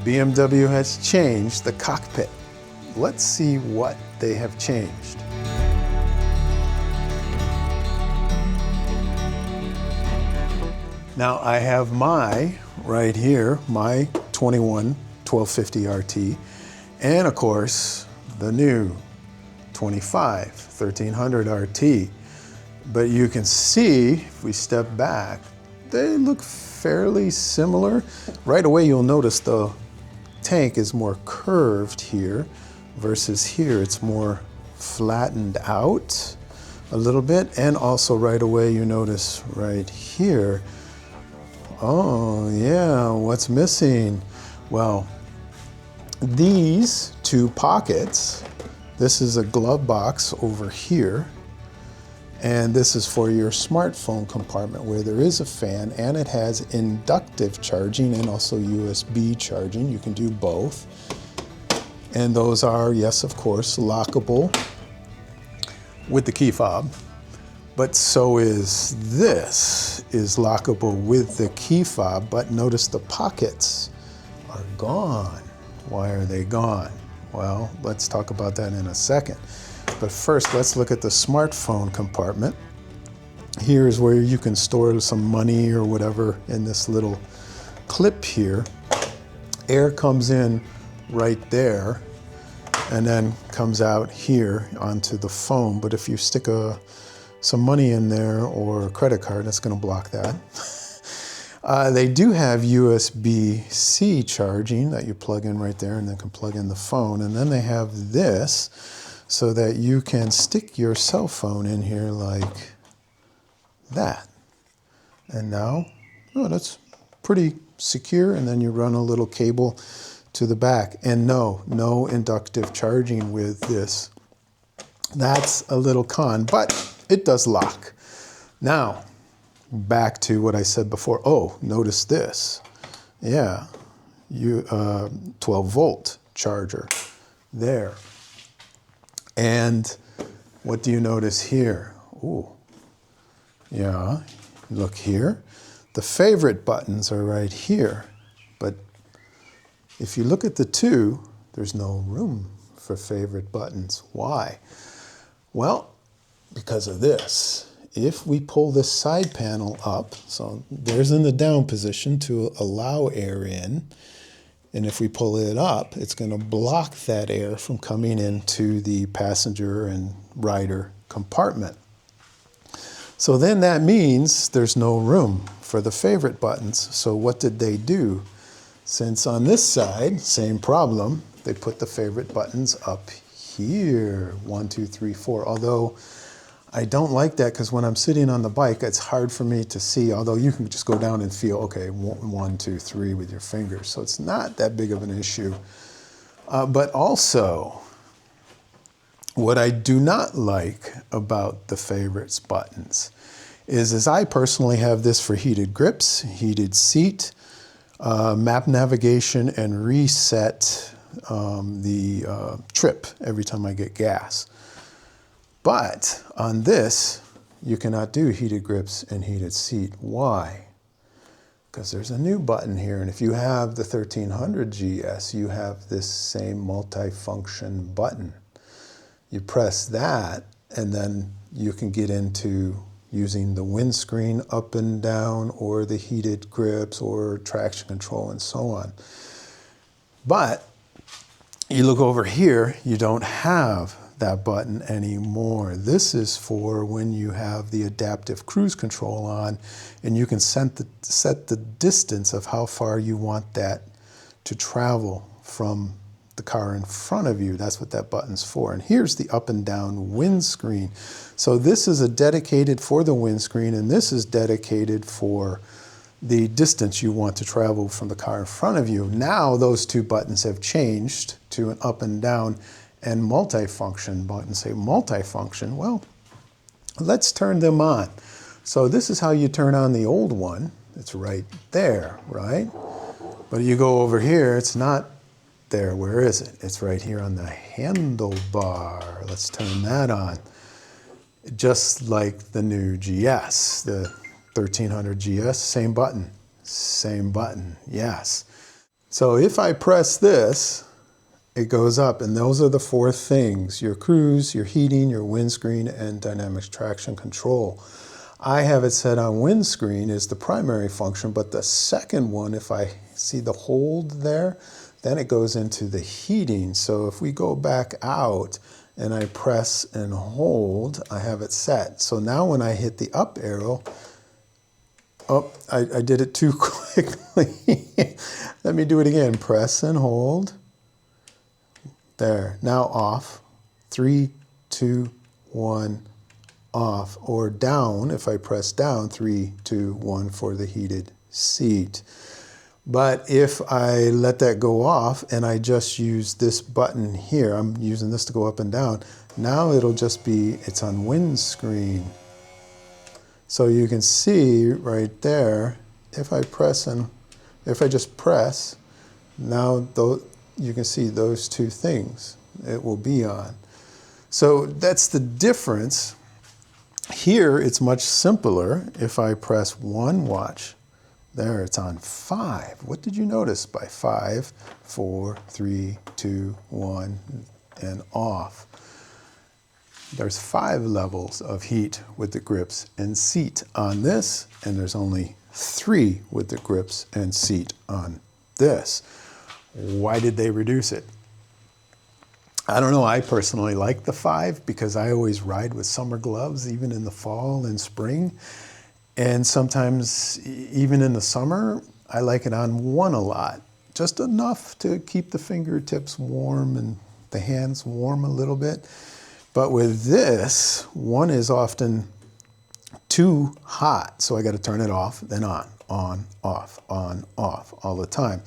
BMW has changed the cockpit. Let's see what they have changed. Now I have right here, my 21 1250 RT, and of course, the new 25 1300 RT. But you can see, if we step back, they look fairly similar. Right away you'll notice the tank is more curved here versus here it's more flattened out a little bit. And also right away you notice right here, oh yeah, what's missing? Well, these two pockets, this is a glove box over here, and this is for your smartphone compartment where there is a fan and it has inductive charging and also USB charging. You can do both. And those are, yes, of course, lockable with the key fob. But so is this is lockable with the key fob, but notice the pockets are gone. Why are they gone? Well, let's talk about that in a second. But first, let's look at the smartphone compartment. Here's where you can store some money or whatever in this little clip here. Air comes in right there and then comes out here onto the phone. But if you stick some money in there or a credit card, that's going to block that. They do have USB-C charging that you plug in right there and then can plug in the phone. And then they have this so that you can stick your cell phone in here like that. And now, oh, that's pretty secure. And then you run a little cable to the back. And no inductive charging with this. That's a little con, but it does lock. Now, back to what I said before. Oh, notice this. Yeah, 12 volt charger there. And what do you notice here? Ooh, yeah, look here. The favorite buttons are right here. But if you look at the two, there's no room for favorite buttons. Why? Well, because of this. If we pull this side panel up, so there's in the down position to allow air in, and if we pull it up, it's going to block that air from coming into the passenger and rider compartment. So then that means there's no room for the favorite buttons. So what did they do? Since on this side, same problem, they put the favorite buttons up here, 1, 2, 3, 4, although I don't like that because when I'm sitting on the bike, it's hard for me to see, although you can just go down and feel, okay, 1, 2, 3 with your fingers. So it's not that big of an issue. But also, what I do not like about the favorites buttons is I personally have this for heated grips, heated seat, map navigation, and reset the trip every time I get gas. But on this, you cannot do heated grips and heated seat. Why? Because there's a new button here. And if you have the 1300 GS, you have this same multi-function button. You press that, and then you can get into using the windscreen up and down, or the heated grips, or traction control, and so on. But you look over here, you don't have that button anymore. This is for when you have the adaptive cruise control on, and you can set the distance of how far you want that to travel from the car in front of you. That's what that button's for. And here's the up and down windscreen. So this is a dedicated for the windscreen, and this is dedicated for the distance you want to travel from the car in front of you. Now those two buttons have changed to an up and down and multifunction button. Say multifunction, well, let's turn them on. So this is how you turn on the old one. It's right there, right? But you go over here, it's not there. Where is it? It's right here on the handlebar. Let's turn that on. Just like the new GS, the 1300 GS, same button, yes. So if I press this, it goes up, and those are the four things: your cruise, your heating, your windscreen, and dynamic traction control. I have it set on windscreen is the primary function, but the second one, if I see the hold there, then it goes into the heating. So if we go back out and I press and hold, I have it set. So now when I hit the up arrow, oh, I did it too quickly. Let me do it again. Press and hold. There, now off. 3, 2, 1, off. Or down, if I press down, 3, 2, 1 for the heated seat. But if I let that go off and I just use this button here, I'm using this to go up and down, now it'll just be, it's on windscreen. So you can see right there, if I just press, now you can see those two things, it will be on. So that's the difference. Here it's much simpler. If I press 1, watch, there it's on 5. What did you notice by 5, 4, 3, 2, 1, and off? There's 5 levels of heat with the grips and seat on this, and there's only 3 with the grips and seat on this. Why did they reduce it? I don't know. I personally like the 5 because I always ride with summer gloves, even in the fall and spring. And sometimes, even in the summer, I like it on 1 a lot. Just enough to keep the fingertips warm and the hands warm a little bit. But with this, 1 is often too hot. So I got to turn it off, then on, off, all the time.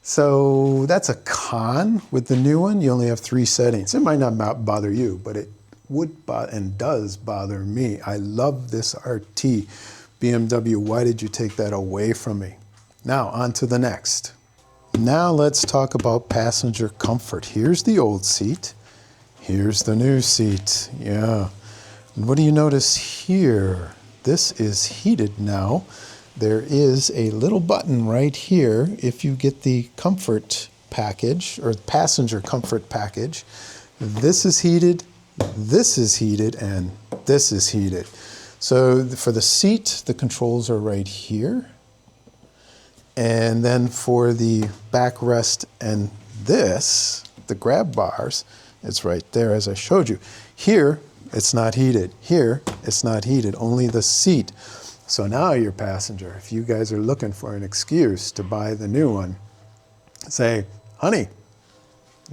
So that's a con with the new one. You only have 3 settings. It might not bother you, but it would and does bother me. I love this RT. BMW, why did you take that away from me? Now, on to the next. Now let's talk about passenger comfort. Here's the old seat. Here's the new seat. Yeah. And what do you notice here? This is heated now. There is a little button right here. If you get the comfort package, or passenger comfort package, this is heated, and this is heated. So for the seat, the controls are right here. And then for the backrest and this, the grab bars, it's right there as I showed you. Here, it's not heated. Here, it's not heated, only the seat. So now you're passenger. If you guys are looking for an excuse to buy the new one, say, honey,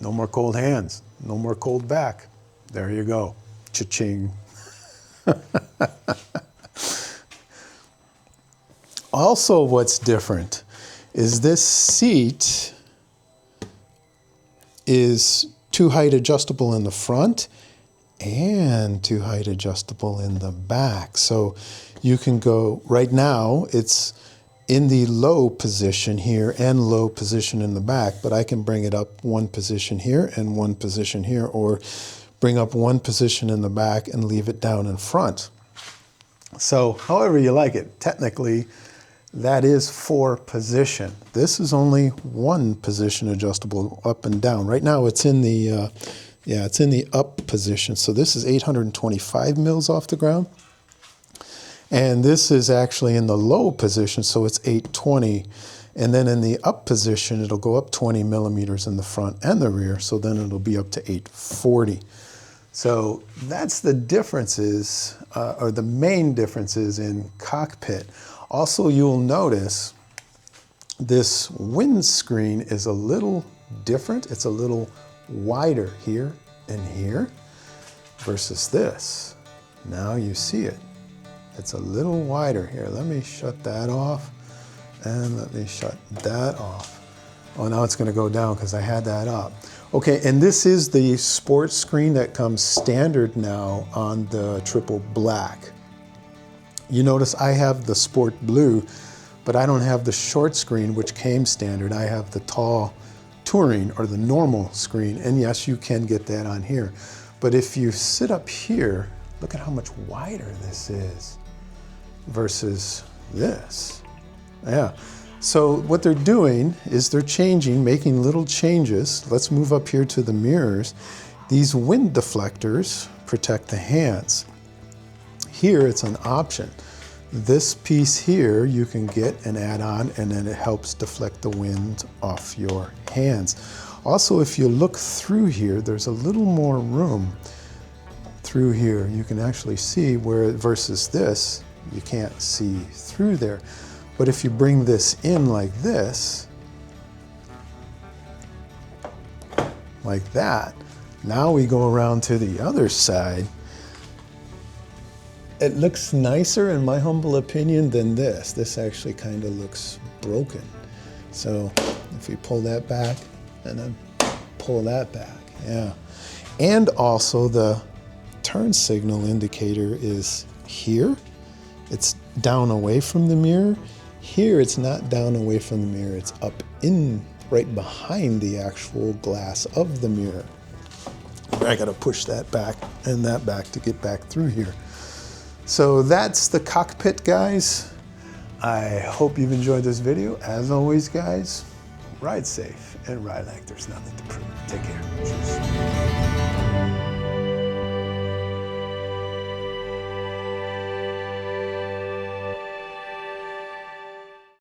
no more cold hands, no more cold back. There you go. Cha-ching. Also, what's different is this seat is 2 height adjustable in the front and 2 height adjustable in the back. So you can go, right now it's in the low position here and low position in the back, but I can bring it up 1 position here and 1 position here, or bring up 1 position in the back and leave it down in front. So however you like it, technically that is 4 position. This is only 1 position adjustable up and down. Right now it's in the it's in the up position. So this is 825 mils off the ground. And this is actually in the low position, so it's 820. And then in the up position, it'll go up 20 millimeters in the front and the rear, so then it'll be up to 840. So that's the differences, or the main differences in cockpit. Also, you'll notice this windscreen is a little different. It's a little wider here and here versus this. Now you see it. It's a little wider here. Let me shut that off and let me shut that off. Oh, now it's going to go down because I had that up. Okay, and this is the sports screen that comes standard now on the triple black. You notice I have the sport blue, but I don't have the short screen, which came standard. I have the tall touring or the normal screen, and yes, you can get that on here. But if you sit up here, look at how much wider this is versus this. Yeah, So what they're doing is they're changing, making little changes. Let's move up here to the mirrors. These wind deflectors protect the hands. Here it's an option. This piece here you can get and add on, and then it helps deflect the wind off your hands. Also, if you look through here, there's a little more room through here. You can actually see where, versus this, you can't see through there. But if you bring this in like this, like that, now we go around to the other side. It looks nicer, in my humble opinion, than this. This actually kind of looks broken. So if we pull that back and then pull that back, yeah. And also the turn signal indicator is here. It's down away from the mirror. Here it's not down away from the mirror, it's up in, right behind the actual glass of the mirror. I gotta push that back and that back to get back through here. So that's the cockpit, guys. I hope you've enjoyed this video. As always, guys, ride safe and ride like there's nothing to prove. Take care. Cheers.